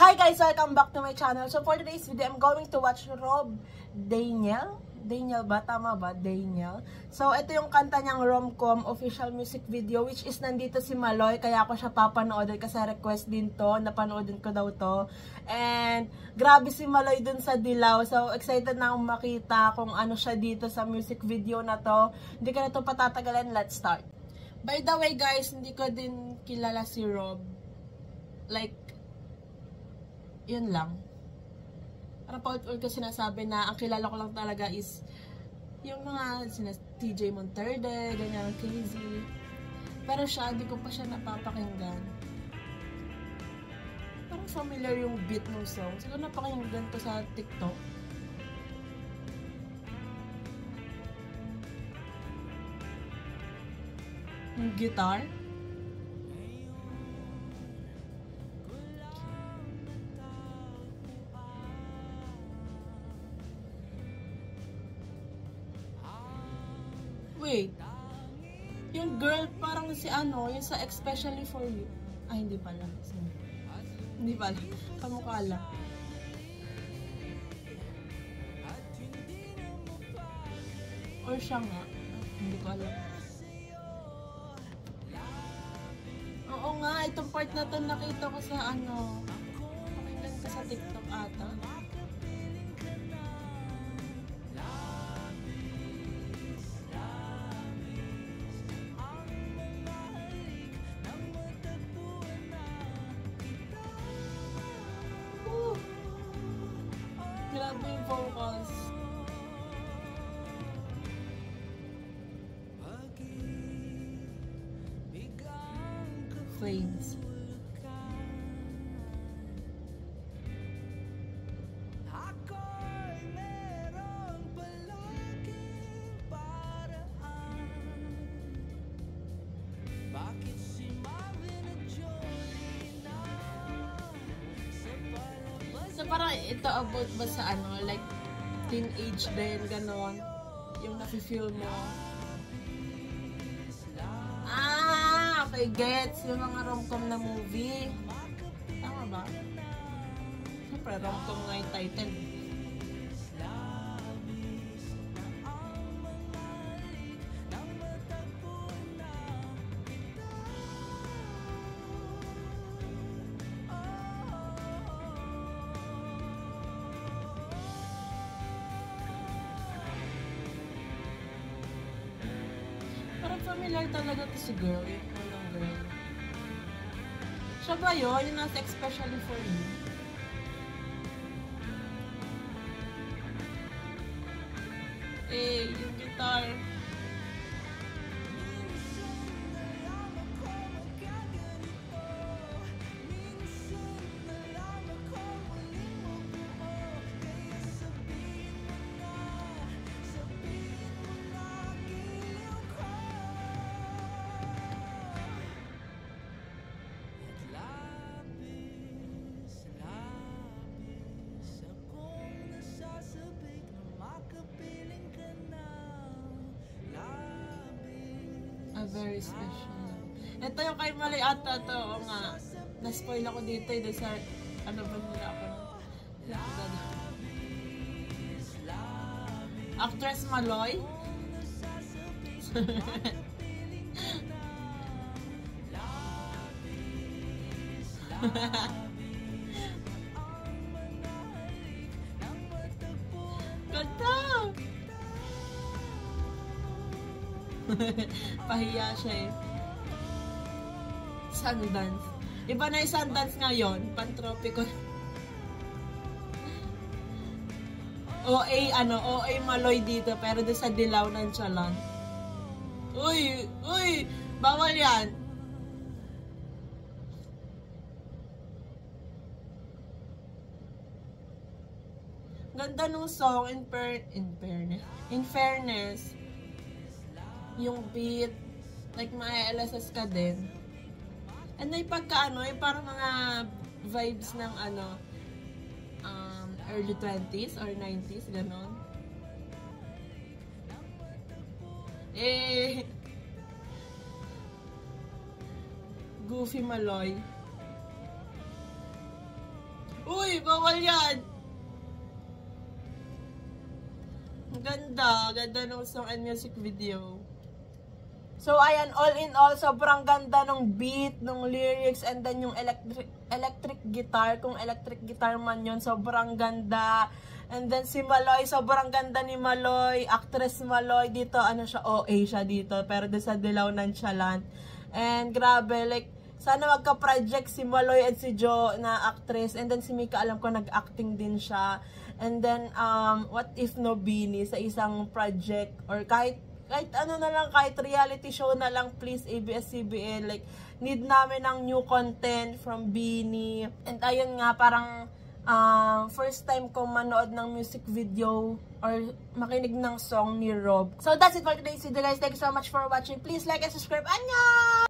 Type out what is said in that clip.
Hi guys! Welcome back to my channel. So for today's video, I'm going to watch Rob Daniel. Daniel ba? Tama ba? Daniel. So ito yung kanta niyang Rom-Com official music video, which is nandito si Maloy. Kaya ako siya papanoodin kasi request din to. Napanoodin ko daw to. And grabe si Maloy dun sa Dilaw. So excited na akong makita kung ano siya dito sa music video na to. Hindi ko na to patatagalan. Let's start. By the way guys, hindi ko din kilala si Rob. Like, yun lang. Parang paulit-ulit ko sinasabi na ang kilala ko lang talaga is yung mga TJ Monterde, ganyan, KZ. Pero siya, hindi ko pa siya napapakinggan. Parang familiar yung beat ng song. Siguro napakinggan ko sa TikTok. Yung guitar. Wait, yung girl parang si ano, yung sa Especially For You. Ay, hindi pala. Hindi pala. Kamukha lang. Or siya nga. Hindi ko alam. Oo nga, itong part na to nakita ko sa ano. Pakinggan ko sa TikTok ata. Grabe yung vocals. Flames. So parang ito about ba sa ano, like teenage din, ganon, yung nafe-feel mo. Ah, okay, gets, yung mga rom-com na movie. Tama ba? Siyempre, rom-com nga yung title. Familiar talaga to si girl, yung unang girl. Siya ba yun? Yung nasa Especially For You? Eh, yung guitar. Very special. Ito yung kay Maloy ata to. Oo nga. Na-spoil ako dito eh. Sa ano ba nila ako? Actress Maloy. Ganda! Pahiya siya eh. Sundance. Iba na yung Sundance ngayon. Pan-tropical. OA, ano, OA Maloy dito. Pero doon sa Dilaw ng Chalan. Uy! Uy! Bawal yan! Ganda nung song in fairness. Yung beat, like ma-LSS ka din. And may pagka ano, yung parang mga vibes ng ano, early 20s or 90s, ganon. Eh, Goofy Maloy. Uy, bawal yan. Ang ganda. Ganda ng song and music video. So, ayan, all in all, sobrang ganda ng beat, ng lyrics, and then yung electric guitar. Kung electric guitar man yun, sobrang ganda. And then si Maloy, sobrang ganda ni Maloy. Actress Maloy, dito, ano siya, OA siya dito. Pero doon sa Dilaw Nonchalant. And grabe, like, sana magka-project si Maloy at si Jo na actress. And then si Mika, alam ko, nag-acting din siya. And then, what if no Bini sa isang project or kahit ano na lang, kahit reality show na lang, please, ABS-CBN. Like, need namin ng new content from Bini. And ayun nga, parang first time ko manood ng music video or makinig ng song ni Rob. So, that's it for today's video, guys. Thank you so much for watching. Please like and subscribe. Annyeong!